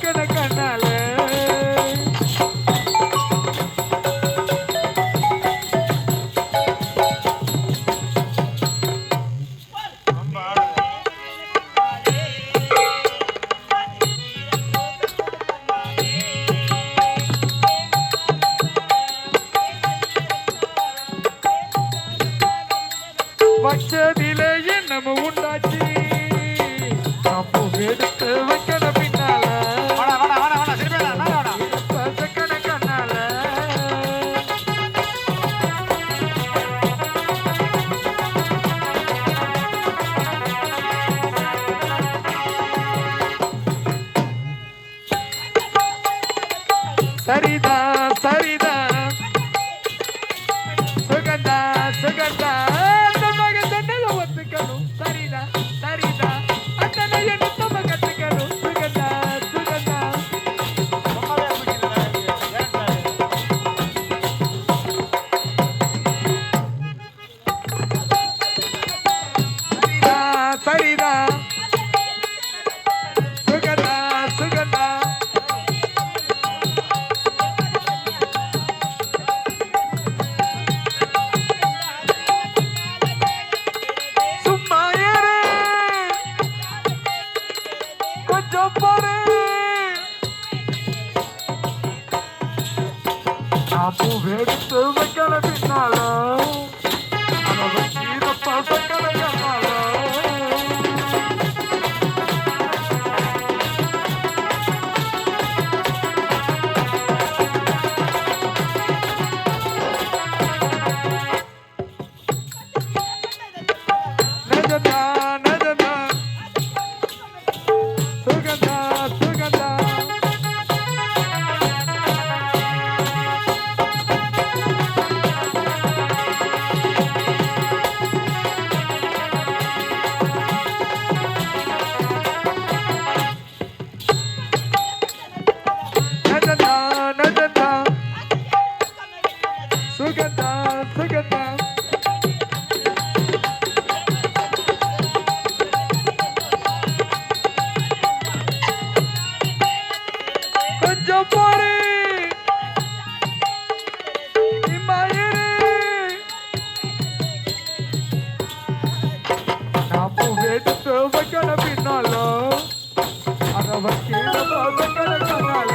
வைக்கன கண்ணால வச்சதிலே என்னமோ உண்டாச்சு அப்போ எடுத்து வைக்கன பின்னால பசக்கன கண்ணால சரிதா சரிதா சுகந்தா சுகந்தா சரிதா சரிதா அத்தனை என்ன கத்துக்கணும் சுகந்தா சுகந்தா சரிதா சுகந்தா சுகந்தா அப்போ எடுத்து வைக்கல பின்னால பசக்கல கண்ணால நஜதா நஜதா சுகந்தா சுகந்தா சுகந்தா சுகந்தா கொஞ்சம் போரு நாம எடுத்து வைக்கல பின்னால அத வைக்கிற வைக்கல கண்ணால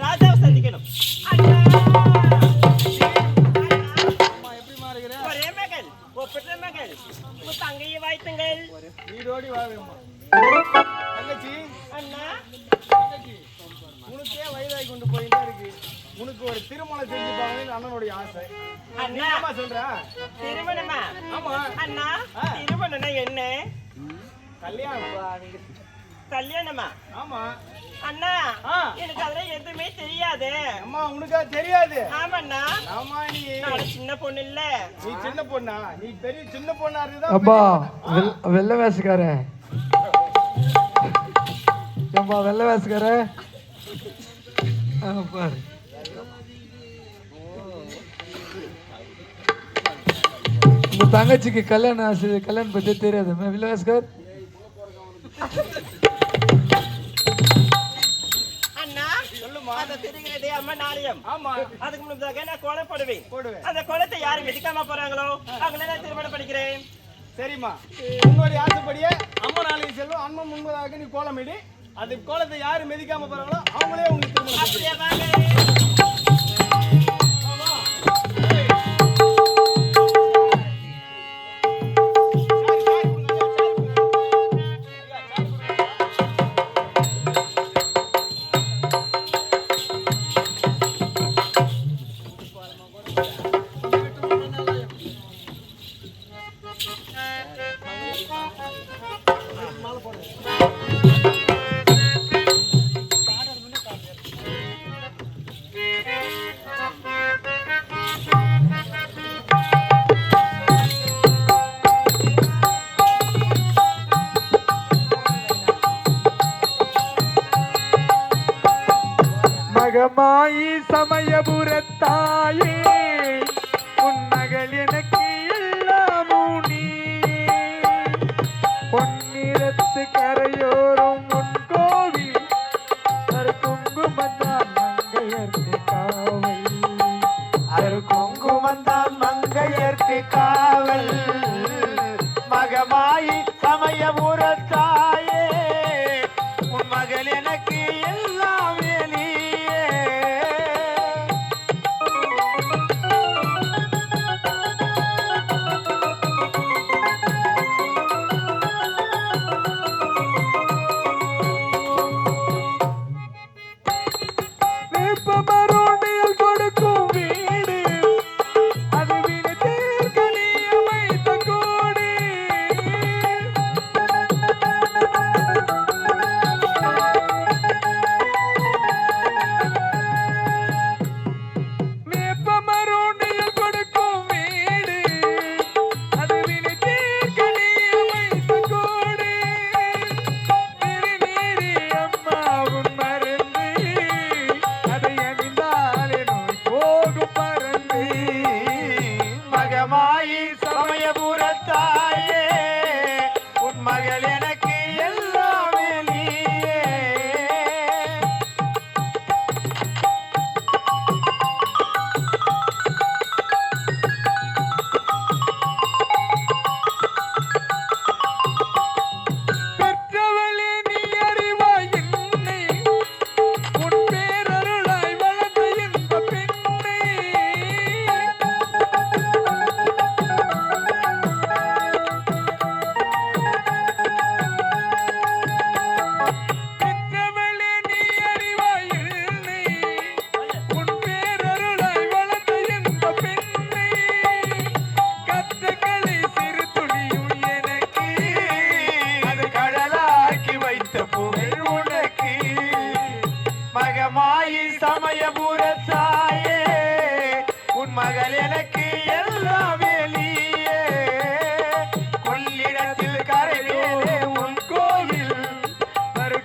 ராஜாவை சந்திக்கணும். ஒரே மகள் ஒப்பற்ற மகள் தங்கையை வாய்த்துங்கள். வீடோடி வாழமா தங்கச்சி அண்ணா உனக்கே வயதாகி கொண்டு போயிட்டே இருக்கு. உனக்கு ஒரு திருமணம் செஞ்சுப்பாங்கன்னு அண்ணனுடைய ஆசை. அண்ணா சொல்ற திருமணமா? ஆமா அண்ணா திருமணம்னா என்ன? கல்யாணம். கல்யாணமா? ஆமா அண்ணா எனக்கு அதெல்லாம் எதுவுமே தெரியாது. அம்மா உனக்கா தெரியாது? ஆமாண்ணா. ஆமா நீ சின்ன பொண்ணு இல்ல. நீ சின்ன பொண்ணா? நீ பெரிய சின்ன பொண்ணா இருந்தா அப்பா வெள்ளை வேசுக்கார ஏம்பா வெள்ளை வேசுக்கார பாரு உங்க தங்கச்சிக்கு கல்யாணம் பத்தி தெரியாது வெள்ளை வேசுக்கார். அதுக்கு முன்னாடி நான் கோலம் போடுவேன். அந்த கோலத்தை யாரு மிதிக்காம போறாங்களோ அவங்கள நான் திருமணம் பண்ணிக்கிறேன். சரிம்மா உன்னுடைய ஆசைப்படியே அம்மா நாளைக்கு செல்வம் அண்ணன் முன்பதாக நீ கோலமிடு. அது கோலத்தை யாரு மிதிக்காம போறாங்களோ அவங்களே உங்களுக்கு திருமணம். மகமாயி சமயபுரத்தாயே உன் மகள் எனக்கு எல்லாமும் நீயே பொன்னிறத்து கரையோரும் உன் கோவில் குங்குமந்தான் மங்கையர்க்கு காவல் குங்குமந்தான் மங்கையர்க்கு காவல் மகமாயி சமயபுரத்தாயே உன் மகள் எனக்கு எல்லாம் வெளியே வேப்பமரோனில் கொடுக்கும் வீடு அது வினதேர்கனி அமைத்த கோடி வேப்பமரோனில் கொடுக்கும் வீடு அது வினதேர்கனி அமைத்த கோடி திருநீரி அம்மாவும் மருந்து அதை அணிந்தாலே நோய் போகும் பறந்து மகமாயி சமயபுரத்தாயே உன் மகள் எனக்கு எல்லாம் வெளியே பெற்றவளே நீ அறிவாய் என்னை உன் பேரருளாய் வளர்ந்த இந்த பெண்ணை பெற்றவளே நீ அறிவாய் என்னை உன் பேரருளாய் வளர்ந்த இந்த பெண்ணை கற்றுக்களை சிறு துளியும் எனக்கு அது கடலாக்கி வைத்த புகழ் உனக்கு மகமாயி சமயபுரத்தாயே உன் மகள் எனக்கு எல்லாம் வெளியே கொள்ளிடத்தில் கரைவேலே உன் கோவில்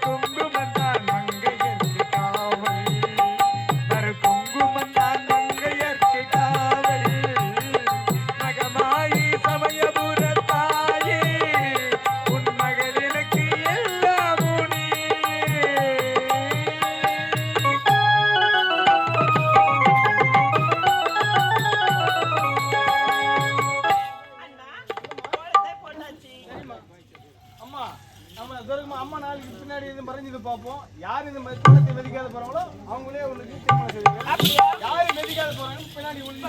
குங்குமந்தான் மங்கையர்க்கு காவல் குங்குமந்தான் மங்கையர்க்கு காவல் மகமாயி சமயபுரத்தாயே உன் மகள் எனக்கு எல்லாமும் நீயே அண்ணா கோலத்தை போட்டாச்சு அம்மா நம்ம துர்கம்மா அம்மா நாளைக்கு பின்னாடி இது மறைஞ்சது பார்ப்போம் யார் இந்த மாதிரி கோலத்தை மெதிக்காத போறாங்களோ அவங்களே உங்களுக்கு திருமணம் செய்வாங்க அப்படியா யாரு மெதிக்காத போறாங்க பின்னாடி உள்ள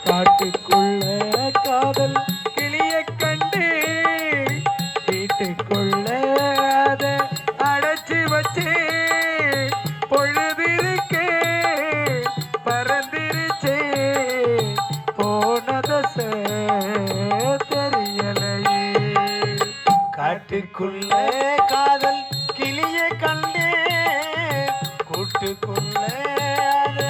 காட்டுக்குள்ள காதல் கிளிய கண்டு வீட்டுக்குள்ள அத அடைச்சு வச்சு பொழுதிருக்கே பறந்திருச்சே போனத தெரியலையே காட்டுக்குள்ள காதல் கிளிய கண்டே கூட்டுக்குள்ள அது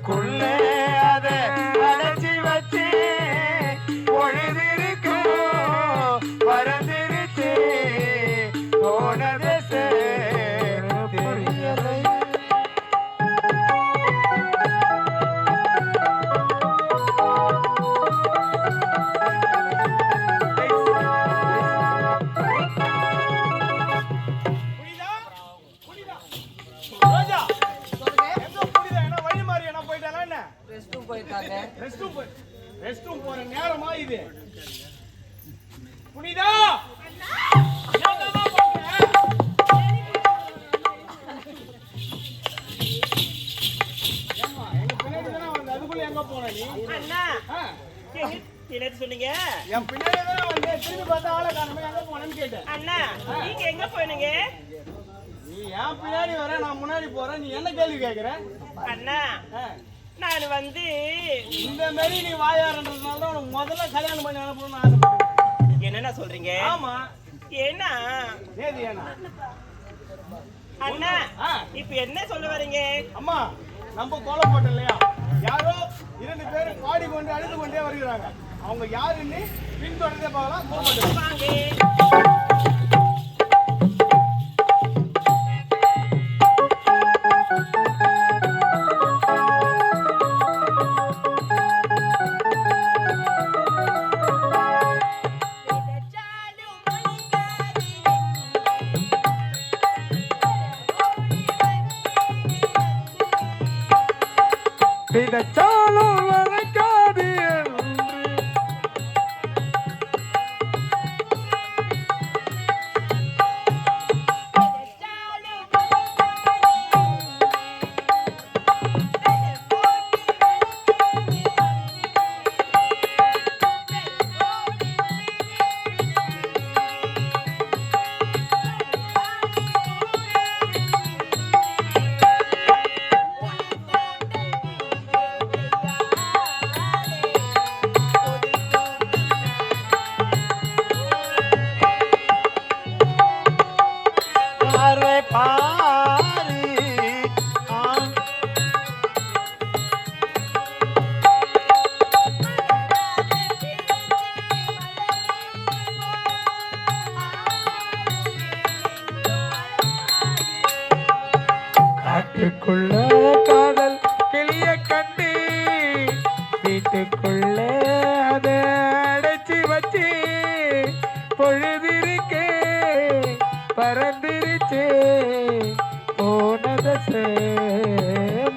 வீட்டுக்குள்ள அதை அடைச்சி வச்சு பொழுதிருக்கும் பறந்திருச்சு போனது தெரியலை. ரோஜா எங்க புரியுதா என்ன வழி மாறி என்ன போயிட்டானா என்ன ரெஸ்ட் ரூம் போயிருக்காங்க. ரெஸ்ட் ரூம் போற நேரமா இது புனிதா என்னமா பண்ற ஏம்மா எங்க பின்னாடி தான வந்து அதுக்குள்ள எங்க போற நீ அண்ணா ஆ, என்ன சொன்னீங்க? என் பின்னாடி தான வந்து திரும்பி பார்த்தா ஆளை காணோமே எங்க போனேன்னு கேட்டேன் அண்ணா நீங்க எங்க போனீங்க? நீ ஏன் பின்னாடி வர நான் முன்னாடி போறேன் நீ என்ன கேள்வி கேக்குற அண்ணா ஆ, நான் வந்து இந்த மாதிரி நீ வாயாரன்றதுனால தான் உனக்கு முதல்ல கல்யாணம் பண்ணி அனுப்பணும்னு ஆசைப்பட்டேன் என்னென்ன சொல்றீங்க? ஆமா ஏன்னா ஏது ஏனா அண்ணா ஆ, இப்ப என்ன சொல்ல வரீங்க? அம்மா நம்ம கொலை போட்டோம் இல்லையா யாரோ 2 பேர் பாடி கொண்டு அழுது கொண்டே வருகிறாங்க அவங்க யாருன்னு பின்தொடர்ந்தே பார்க்கலாம் போக வாங்க. விதைச்சாலும் வளர்க்காது என்று பார்வை பாரு ஆண் காட்டுக்குள்ள காதல் கிளிய கண்டு வீட்டுக்குள்ள அதை அடைச்சி வச்சு பொழுதிருக்கே பறந்துருச்சு போனத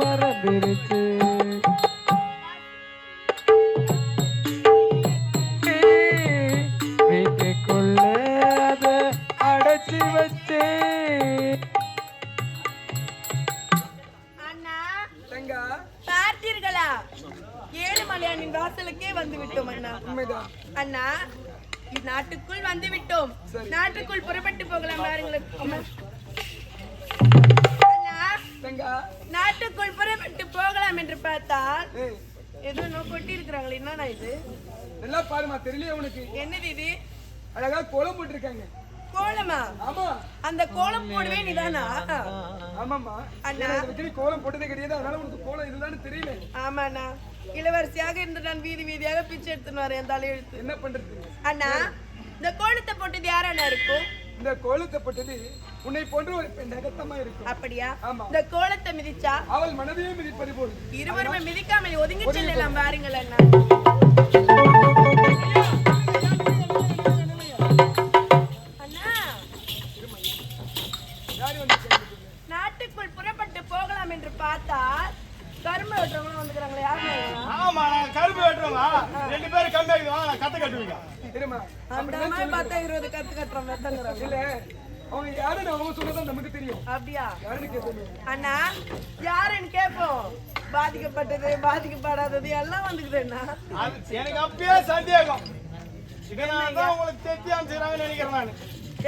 மறந்துருச்சு வீட்டுக்குள்ள அதை அடைச்சி வச்சு அண்ணா பார்த்தீர்களா ஏழுமலையானின் வாசலுக்கே வந்து விட்டோம் அண்ணா. அண்ணா நாட்டுக்குள் வந்து விட்டோம். நாட்டுக்குள் புறப்பட்டு போகலாம் பாருங்களேன். அண்ணா நாட்டுக்குள் புறப்பட்டு போகலாம் என்று பார்த்தால் ஏதோ கொட்டி இருக்கிறாங்களே என்னண்ணா இது? நல்லா பாருமா, தெரியலையே உனக்கு? என்னது இது? அழகா கோலம் போட்டிருக்காங்க. கோலமா? ஆமா. அந்த கோலம் போடவே நீதானா? ஆமாம்மா. அண்ணா கோலம் போட்டதே கிடையாது, அதனால உனக்கு கோலம் இதுதான்னு தெரியல. ஆமாண்ணா, இளவரசியாக இருந்து நான் வீதி வீதியாக பிச்சை எடுத்துன்னு வரேன் தலையெழுத்து. என்ன பண்றது அண்ணா? இந்த கோலத்தை போட்டது யாரண்ணா இருக்கும்? இந்த கோலத்தை போட்டது உன்னை போன்ற ஒரு பெண் அகத்தமா இருக்கும். அப்படியா? ஆமா. இந்த கோலத்தை மிதிச்சா அவள் மனதையே மிதிப்பது போல் இருவருமே மிதிக்காமல் ஒதுங்கி செல்லலாம் பாருங்கள் அண்ணா. அண்ணா நாட்டுக்குள் புறப்பட்டு போகலாம் என்று பார்த்தால் கரும்பு வெட்டுறவங்களும் வந்துக்கிறாங்களே, யாருமே? ஆமா நான் கரும்பு வெட்டுறோமா 2 பேரும் கம்பி ஆகிடுவாங்க நான் கத்த கட்டுவீங்க தெரியுமா? அந்த மாதிரி பார்த்தா 20 கத்து கட்டுறோம் வெத்தங்கிறாங்க. இல்ல அவங்க யாருன்னு அவங்க சொன்னதான் நமக்கு தெரியும். அப்படியா? யாருன்னு கேட்கணும். அண்ணா யாருன்னு கேட்போம். பாதிக்கப்பட்டது பாதிக்கப்படாதது எல்லாம் வந்துக்குது அண்ணா. அது எனக்கு அப்பயே சந்தேகம் இதனால தான் உங்களுக்கு தெத்தி அமைச்சிடறாங்கன்னு நினைக்கிறேன் நான்.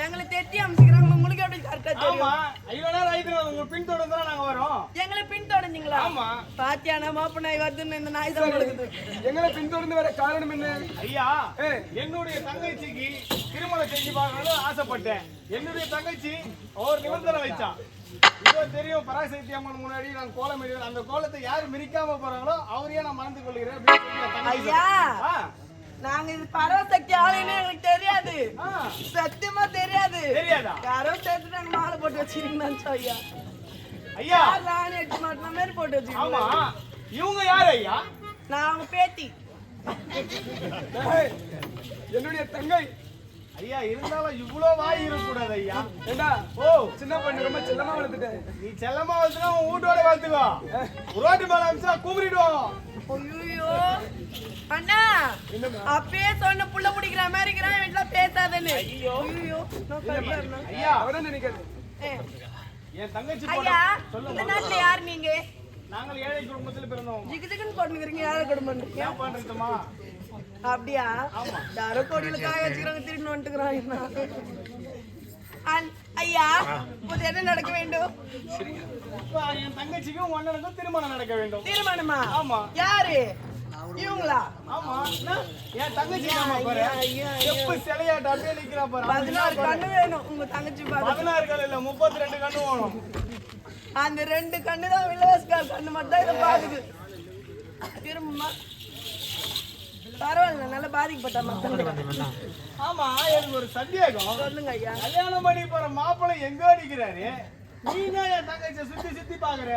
எங்களை தெட்டி அமைச்சுக்கிறாங்க, உங்களுக்கு எப்படி கரெக்டா ஆமா தெரியும்? இவ்வளவு நேரம் ஆயிடுச்சு உங்க பின்தொடர்ந்து நாங்க வரோம். எங்களை பின்தொடர்ந்தீங்களா? ஆமா. பாத்தியானா மோப்ப நாய் வருதுன்னு இந்த நாய் தான் கொடுக்குது. எங்களை பின்தொடர்ந்து வர காரணம் என்ன? ஐயா என்னுடைய தங்கச்சிக்கு திருமணம் செஞ்சு பார்க்கணும்னு ஆசைப்பட்டேன். என்னுடைய தங்கச்சி ஒரு நிபந்தனை வச்சா இதோ தெரியும் பராசக்தி அம்மன் முன்னாடி நான் கோலம் இடுவேன். அந்த கோலத்தை யாரு மிரிக்காம போறாங்களோ அவரையே நான் மறந்து கொள்கிறேன் அப்படின்னு சொல்லி என் தங்கச்சி ஐயா ஆ, நாங்க இது பரவசக்தி ஆளுன்னு எங்களுக்கு தெரியாது, ஆ, சத்தியமா தெரியாது. தெரியாதா? யாரோ சேர்த்து நாங்க மாலை போட்டு வச்சிருக்கோம் ஐயா. ஐயா ராணி எட்டு மாட்டின மாதிரி போட்டு ஆமா வச்சிருக்கோம். இவங்க யாரு ஐயா? நான் அவங்க பேத்தி. ஏய், என்னுடைய தங்கை. ஐயா இருந்தாலும் இவ்வளோ வாய் இருக்கக்கூடாது ஐயா. ஏண்டா ஓ சின்ன பொண்ணு ரொம்ப செல்லமா வளர்த்துட்டேன். நீ செல்லமா வச்சுனா உன் வீட்டோட வளர்த்துக்கோ. ரோட்டு மேல அமிச்சா கும்பிடுவோம். ஐயோ அண்ணா அப்பயே சொன்ன புள்ள பிடிக்கிற மாதிரி இருக்கிறான், வீட்டுல பேசாதன்னு. ஐயோ நான் கரெக்டா இருந்தேன். ஐயா அவதான் நினைக்காது. ஏய், என் தங்கச்சி ஐயா இந்த சொல்லுங்க. நாட்டுல யாரு நீங்க? நாங்கள் ஏழை குடும்பத்துல பிறந்தோம். ஜிகு ஜிகுன்னு போட்டுக்கிறீங்க, யார குடும்பம்? ஏன் பண்றதுமா? அப்படியா? யாரோ கோடியில காய வச்சுக்கிறாங்க, திருட்டு வந்துட்டுக்கிறாங்க. ஐயா இப்போது என்ன நடக்க வேண்டும்? இப்ப என் தங்கச்சிக்கும் ஒன்னனுக்கும் திருமணம் நடக்க வேண்டும். திருமணமா? ஆமா. யாரு இவங்களா? ஆமா என்ன? என் தங்கச்சி நம்ம பாரு. ஐயா, எப்ப சிலையாட்ட அப்படியே நிக்கிறா பாரு. 16 கண்ணு வேணும் உங்க தங்கச்சி பாரு. 16 கண்ணு இல்ல 32 கண்ணு வேணும். அந்த 2 கண்ணு தான் வில்லவாஸ்கார் கண்ணு மட்டும் தான் இதை பாக்குது. திரும்ப பரவாயில்ல, நல்லா பாதிக்கப்பட்ட மக்கள். ஆமா எனக்கு ஒரு சந்தேகம். சொல்லுங்க ஐயா. கல்யாணம் பண்ணி போற மாப்பிள்ளை எங்க நிக்கிறாரு? நீங்க என் தங்கச்சியை சுத்தி சுத்தி பாக்குற.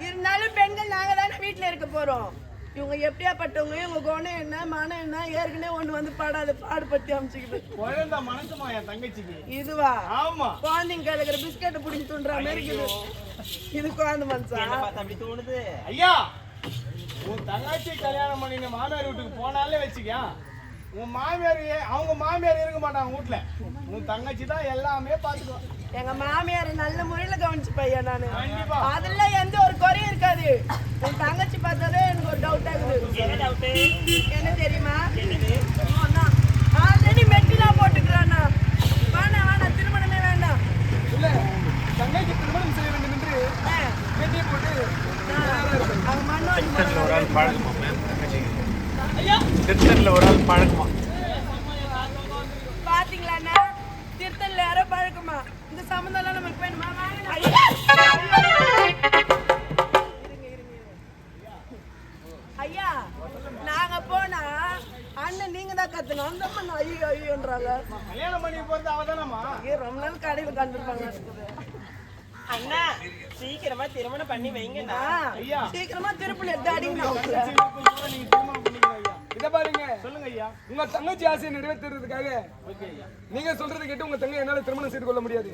இருந்தாலும் பெண்கள் நாங்க தானே வீட்டுல இருக்க போறோம். இவங்க எப்படியாப்பட்டவங்க, இவங்க குணம் என்ன மனம் என்ன, ஏற்கனவே ஒண்ணு வந்து பாடுபடுத்தி அமைச்சுக்கிது. குழந்தை மனசுமா என் தங்கச்சிக்கு. இதுவா? ஆமா. குழந்தைங்க இருக்கிற பிஸ்கெட்டை பிடிச்சி தூண்டுற மாதிரி இருக்குது. இது குழந்தை மனசா? பார்த்தா அப்படி தோணுது. ஐயா உன் தங்கச்சி கல்யாணம் பண்ணின மாமியார் வீட்டுக்கு போனாலே வச்சுக்க, உன் மாமியார் அவங்க மாமியார் இருக்க மாட்டாங்க வீட்டுல. உன் தங்கச்சி தான் எல்லாமே பாத்துக்குவா. எங்க மாமியார் நல்ல முறையில கவனிச்சு பையன் நானு. கண்டிப்பா. அதுல எந்த ஒரு குறையும் இருக்காது. உன் தங்கச்சி பார்த்தாலே எனக்கு ஒரு டவுட் ஆகுது. என்ன டவுட்டு? என்ன தெரியுமா? என்னது? ஆல்ரெடி மெட்டிலாம் போட்டுக்கிறானா. வேணாம் திருமணமே வேண்டாம். இல்ல தங்கைக்கு திருமணம் செய்ய வேண்டும் என்று வேண்டிய போட்டு அவங்க மண்ணோடி பாத்தீங்களாண்ணா, திருத்தல்ல யாரோ பழக்கமா? இந்த சம்மந்தம் எல்லாம் நமக்கு வேணுமா? ஐயா நாங்க போனா அண்ணன் நீங்க தான் கத்தணும். அந்த அம்மா ஐயோ ஐயோன்றாங்க. கல்யாணம் பண்ணி போறது அவதானமா? ரொம்ப நாள் கடையில கண்டுருப்பாங்க. அண்ணா சீக்கிரமா திருமணம் பண்ணி வைங்கண்ணா. ஐயா சீக்கிரமா திருப்பி எடுத்து அடிங்க. நீங்க திருமணம் பண்ணிக்கலாம் ஐயா. இத பாருங்க, சொல்லுங்க ஐயா. உங்க தங்கச்சி ஆசையை நிறைவேற்றுறதுக்காக நீங்க சொல்றது கேட்டு உங்க தங்கை என்னால திருமணம் செய்து கொள்ள முடியாது.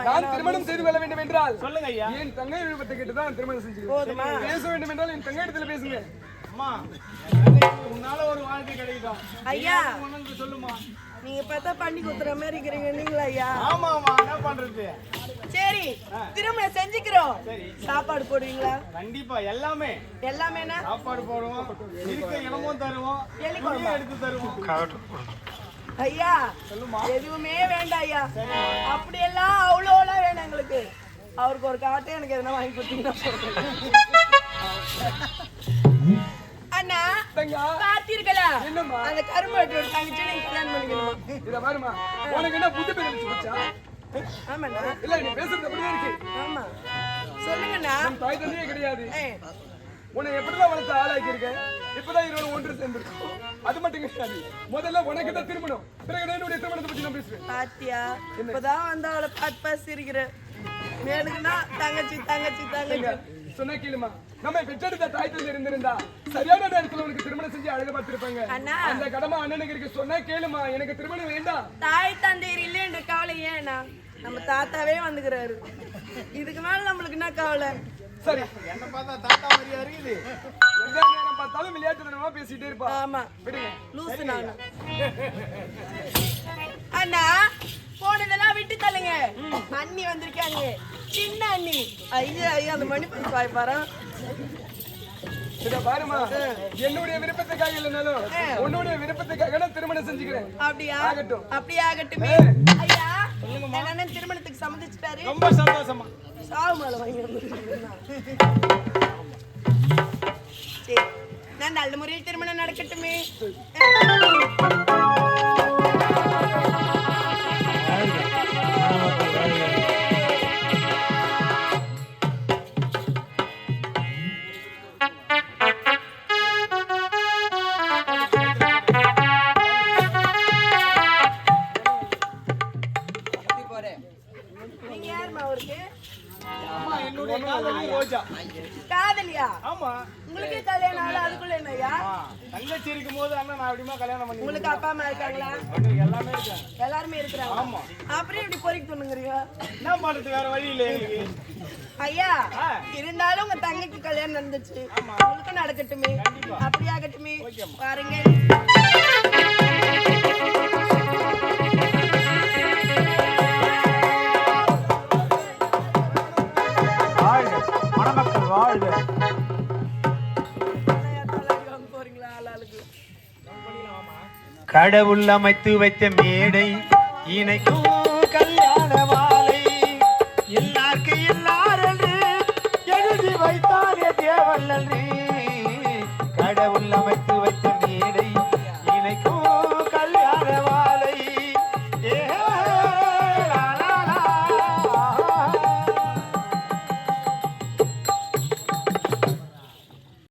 நான் திருமணம் செய்து கொள்ள வேண்டும் என்றால் சொல்லுங்க ஐயா. என் தங்கை விருப்பத்தை கேட்டு தான் திருமணம் போதுமா? செஞ்சுக்கிறேன். பேச வேண்டும் என்றால் என் தங்கை இடத்துல பேசுங்க. அம்மா என் தங்கச்சிக்கு உன்னால ஒரு வாழ்க்கை கிடைக்கும். ஐயா உனக்கு சொல்லுமா. நீங்க பார்த்தா பண்ணி குத்துற மாதிரி இருக்கிறீங்க நீங்களா ஐயா? ஆமா ஆமா என்ன பண்றது. சரி திருமணம் செஞ்சுக்கிறோம். சரி சாப்பாடு போடுவீங்களா? கண்டிப்பா எல்லாமே எல்லாமேனா? சாப்பாடு போடுவோம், இருக்க இடமும் தருவோம், துணியும் எடுத்து தருவோம். ஐயா எதுவுமே வேண்டாம் ஐயா. அப்படியெல்லாம் அவ்வளோலாம் வேண்டாம் எங்களுக்கு. அவருக்கு ஒரு காட்டை எனக்கு எதனா வாங்கி கொடுத்தீங்கன்னா போதும். அண்ணா பார்த்தீர்களா என்னம்மா? அந்த கரும்பு வெட்டி ஒரு தங்கச்சி நீங்க கல்யாணம் பண்ணிக்கணும். இத பாருமா, உனக்கு என்ன புத்தி பேச்சு போச்சா? ஆமாண்ணா. இல்ல நீ பேசுறது அப்படியே இருக்கு. ஆமா சொல்லுங்கண்ணா. நம் தாய் தந்தையே கிடையாது. ஏய், உன்னை எப்படிதான் வளர்த்து ஆளாக்கி இருக்கேன். இப்பதான் இருவரும் ஒன்று சேர்ந்துருக்கோம். அது மட்டும் கிடையாது, முதல்ல உனக்கு தான் திருமணம், பிறகு என்னுடைய திருமணத்தை பத்தி நான் பேசுவேன். பாத்தியா இப்பதான் வந்து அவளை பார்த்து சிரிக்கிற. மேலுக்குன்னா தங்கச்சி தங்கச்சி தங்கச்சி சொன்னா கேளுமா, நம்ம பெற்றெடுத்த தாய் தந்தை இருந்திருந்தா சரியான நேரத்துல உனக்கு திருமணம் செஞ்சு அழக பார்த்திருப்பாங்க. அண்ணா. அந்த கடமை அண்ணனுக்கு இருக்கு. சொன்னா கேளுமா, எனக்கு திருமணம் வேண்டாம். தாய் தந்தையர் இல்லைன்ற கவலை ஏன்னா நம்ம தாத்தாவே வந்துக்கிறாரு. இதுக்கு மேல நம்மளுக்கு என்ன கவலை? சரி, என்ன பார்த்தா தாத்தா மாதிரியா இருக்குது. எந்த நேரம் பார்த்தாலும் விளையாட்டு தனமா பேசிட்டே இருப்பா. ஆமா விடுங்க. லூசு நானு. அண்ணா போனதெல்லாம் விட்டு தள்ளுங்க. அண்ணி வந்திருக்காங்க, சின்ன அண்ணி. ஐயா ஐயா அந்த மணி பரிசு வாய்ப்பாரா? இத பாருமா, என்னுடைய விருப்பத்துக்காக இல்லைனாலும் உன்னுடைய விருப்பத்துக்காக நான் திருமணம் செஞ்சுக்கிறேன். அப்படியா? ஆகட்டும். அப்படியே ஆகட்டுமே. ஐயா என் அண்ணன் திருமணத்துக்கு சம்மதிச்சுட்டாரு. ரொம்ப சந்தோஷமா. சாவு மேல வாங்கி வந்துருக்கீங்களா? சரி நான் நல்ல முறையில் திருமணம் நடக்கட்டுமே. அப்படியா ஆமா உங்களுக்கே கல்யாணம் ஆகல அதுக்குள்ள என்னய்யா தங்கச்சி இருக்கும் போது அண்ணா நான் எப்படிமா கல்யாணம் பண்ணி உங்களுக்கு அப்பா அம்மா இருக்காங்களா அவனுக்கு எல்லாமே இருக்காங்க. எல்லாருமே இருக்கிறாங்க ஆமா. அப்புறம் இப்படி பொறிக்கு தோணுங்கிறீங்க என்ன பண்றது வேற வழி இல்லை எங்களுக்கு. ஐயா இருந்தாலும் உங்க தங்கைக்கு கல்யாணம் நடந்துச்சு உங்களுக்கு நடக்கட்டுமே அப்படி ஆகட்டுமே பாருங்க வாழ்க மணமக்கள் வாழ்க. போறீங்களா ஆளாளுக்கு கடவுள் அமைத்து வைத்த மேடை இணைக்கும் கல்யாண மாலை எல்லாருக்கு எல்லாரும் எழுதி வைத்தானே தேவல்லி